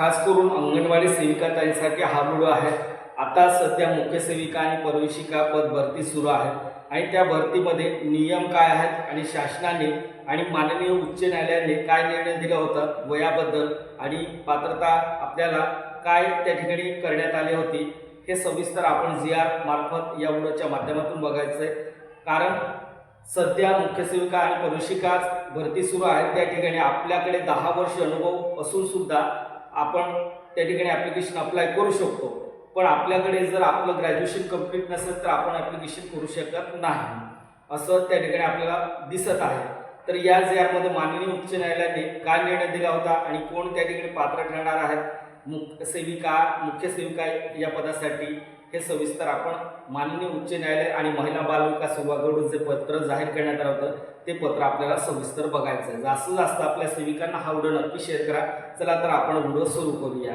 खास करून अंगणवाडी सेविकांसाठी हा व्हिडिओ आहे। आता सध्या मुख्य सेविका आणि प्रवेशिका पद भरती सुरू आहे आणि त्या भरतीमध्ये नियम काय आहेत आणि शासनाने आणि माननीय उच्च न्यायालयाने काय निर्णय दिला होता वयाबद्दल आणि पात्रता आपल्याला काय त्या ठिकाणी करण्यात आली होती हे सविस्तर आपण GR मार्फत या व्हिडिओच्या माध्यमातून बघायचं आहे। कारण सध्या मुख्य सेविका आणि प्रवेशिका भरती सुरू आहे, त्या ठिकाणी आपल्याकडे 10 वर्ष अनुभव असून सुद्धा आपण त्या ठिकाणी ॲप्लिकेशन अप्लाय करू शकतो। पण आपल्याकडे जर आपलं ग्रॅज्युएशन कंप्लीट नसेल तर आपण ॲप्लिकेशन करू शकत नाही असं त्या ठिकाणी आपल्याला दिसत आहे। तर या मध्ये माननीय उच्च न्यायालयाने काय निर्णय दिला होता आणि कोण त्या ठिकाणी पात्र ठरणार आहेत मुख्य सेविका या पदासाठी हे सविस्तर आपण माननीय उच्च न्यायालय आणि महिला बाल विकास विभागाकडून जे पत्र जाहीर करण्यात आलं होतं ते पत्र आपल्याला सविस्तर बघायचं आहे। जास्तीत जास्त आपल्या सेविकांना हा व्हिडिओ नक्की शेअर करा। चला तर आपण व्हिडिओ सुरू करूया।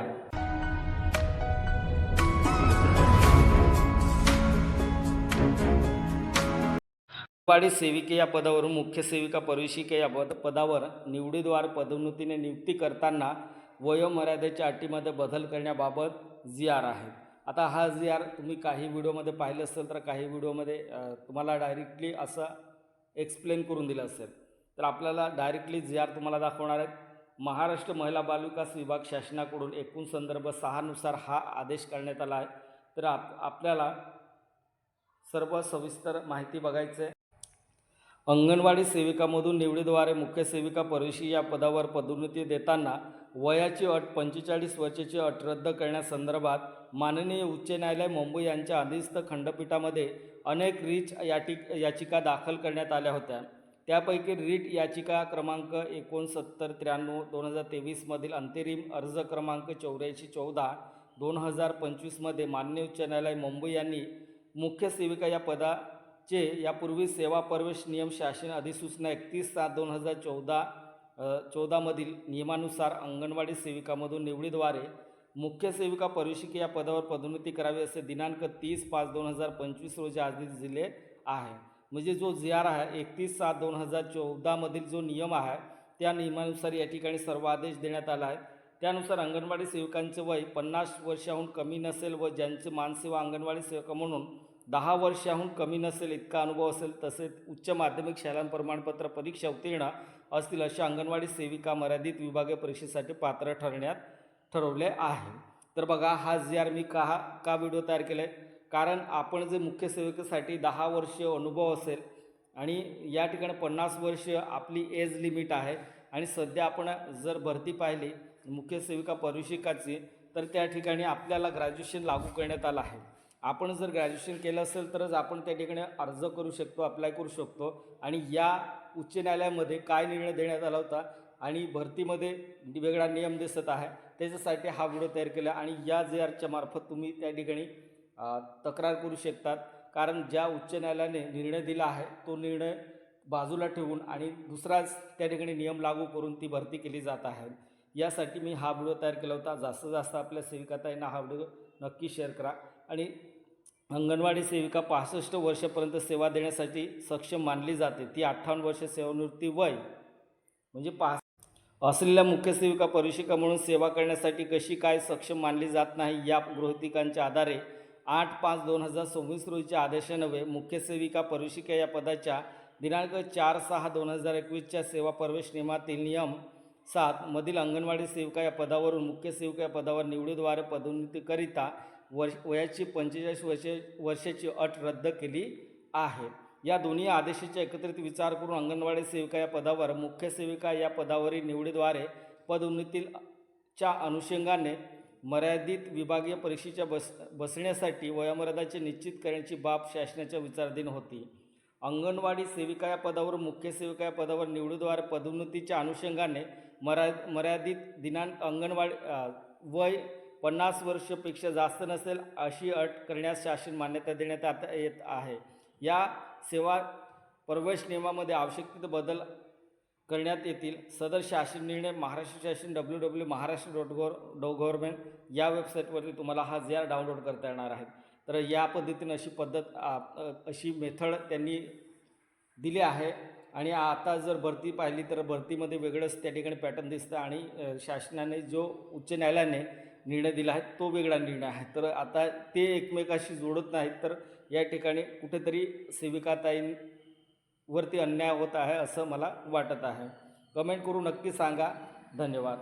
अंगणवाडी सेविके या पदावरून मुख्य सेविका प्रवेशिका या पदावर निवडीद्वारे पदोन्नतीने नियुक्ती करताना वयोमर्यादेच्या अटीमध्ये बदल करण्याबाबत GR आहे। आता हा GR तुम्ही काही व्हिडिओमध्ये पाहिलं असेल तर काही व्हिडिओमध्ये तुम्हाला डायरेक्टली असं एक्सप्लेन करून दिलं असेल, तर आपल्याला डायरेक्टली GR तुम्हाला दाखवणार आहेत। महाराष्ट्र महिला बालविकास विभाग शासनाकडून एकूण संदर्भ 6 नुसार हा आदेश करण्यात आला आहे। तर आपल्याला सर्व सविस्तर माहिती बघायचं आहे। अंगणवाडी सेविकामधून निवडीद्वारे मुख्य सेविका प्रवेशिका या पदावर पदोन्नती देताना वयाची अट 45 वर्षाची अट रद्द करण्यासंदर्भात माननीय उच्च न्यायालय मुंबई यांच्या अधीनस्थ खंडपीठामध्ये अनेक रिट याचिका दाखल करण्यात आल्या होत्या। त्यापैकी रिट याचिका क्रमांक 6993/2023 मधील अंतरिम अर्ज क्रमांक 8414/2025 मध्ये माननीय उच्च न्यायालय मुंबई यांनी मुख्य सेविका या पदाचे यापूर्वी सेवा प्रवेश नियम शासन अधिसूचना 31/7/2014 मधील नियमानुसार अंगणवाडी सेविकामधून निवडीद्वारे मुख्य सेविका प्रवेशिका या पदावर पदोन्नती करावी असे दिनांक 30/5/2025 रोजी आदेश दिले आहे। म्हणजे जो GR आहे 31/7/2014 मधील जो नियम आहे त्या नियमानुसार या ठिकाणी सर्व आदेश देण्यात आला आहे। त्यानुसार अंगणवाडी सेविकांचे वय 50 वर्षाहून कमी नसेल व ज्यांचे मानसेवा अंगणवाडी सेविका म्हणून 10 वर्षाहून कमी नसेल इतका अनुभव असेल, तसेच उच्च माध्यमिक शालांत प्रमाणपत्र परीक्षा उत्तीर्ण असतील अशा अंगणवाडी सेविका मर्यादित विभागीय परीक्षेसाठी पात्र ठरवले आहे। तर बघा हा GR मी का व्हिडिओ तयार केला आहे, कारण आपण जे मुख्य सेविकेसाठी 10 वर्ष अनुभव असेल आणि या ठिकाणी 50 वर्ष आपली एज लिमिट आहे आणि सध्या आपण जर भरती पाहिली मुख्य सेविका प्रवेशिकाची तर त्या ठिकाणी आपल्याला ग्रॅज्युएशन लागू करण्यात आलं आहे। आपण जर ग्रॅज्युएशन केलं असेल तरच आपण त्या ठिकाणी अर्ज करू शकतो, अप्लाय करू शकतो। आणि या उच्च न्यायालयामध्ये काय निर्णय देण्यात आला होता आणि भरतीमध्ये वेगळा नियम दिसत आहे, त्याच्यासाठी हा व्हिडिओ तयार केला। आणि या GRच्या मार्फत तुम्ही त्या ठिकाणी तक्रार करू शकतात, कारण ज्या उच्च न्यायालयाने निर्णय दिला आहे तो निर्णय बाजूला ठेवून आणि दुसराच त्या ठिकाणी नियम लागू करून ती भरती केली जात आहे। यासाठी मी हा व्हिडिओ तयार केला होता। जास्तीत जास्त आपल्या सेविकाताईंना हा व्हिडिओ नक्की शेअर करा। आणि अंगणवाडी सेविका 65 वर्षापर्यंत सेवा देण्यासाठी सक्षम मानली जाते। ती 58 वर्ष सेवानिवृत्ती वय म्हणजे असलेल्या मुख्य सेविका प्रवेशिका म्हणून सेवा करण्यासाठी कशी काय सक्षम मानली जात नाही, या गृहीतकांच्या आधारे 8/5/2026 रोजीच्या आदेशान्वये मुख्य सेविका प्रवेशिका या पदाच्या दिनांक 4/6/2021च्या सेवा प्रवेश नियमातील नियम 7 मधील अंगणवाडी सेविका या पदावरून मुख्य सेविका या पदावर निवडीद्वारे पदोन्नतीकरिता वयाची 45 वर्षाची अट रद्द केली आहे। या दोन्ही आदेशाचा एकत्रित विचार करून अंगणवाडी सेविका या पदावर मुख्य सेविका या पदावरील निवडीद्वारे पदोन्नतीच्या अनुषंगाने मर्यादित विभागीय परीक्षेच्या बसण्यासाठी वयोमर्यादाचे निश्चित करण्याची बाब शासनाच्या विचाराधीन होती। अंगणवाडी सेविका या पदावर मुख्य सेविका या पदावर निवडीद्वारे पदोन्नतीच्या अनुषंगाने मर्यादित दिनांक अंगणवाडी वय 50 वर्षापेक्षा जास्त नसेल अशी अट करण्यास शासन मान्यता देण्यात येत आहे। या सेवा प्रवेश नियमामध्ये आवश्यक बदल करण्यात येतील। सदर शासन निर्णय महाराष्ट्र शासन www.maharashtra.gov या वेबसाईटवरती तुम्हाला हा GR डाउनलोड करता येणार आहे। तर या पद्धतीने अशी मेथड त्यांनी दिली आहे आणि आता जर भरती पाहिली तर भरतीमध्ये वेगळंच त्या ठिकाणी पॅटर्न दिसतं आणि शासनाने जो उच्च न्यायालयाने निर्णय दिला आहे तो वेगळा निर्णय आहे. तर आता ते एकमेकाशी जोडत नाहीत, तर या ठिकाणी कुठेतरी सेविकाताईंवरती अन्याय होत आहे असं मला वाटत आहे. कमेंट करून नक्की सांगा. धन्यवाद.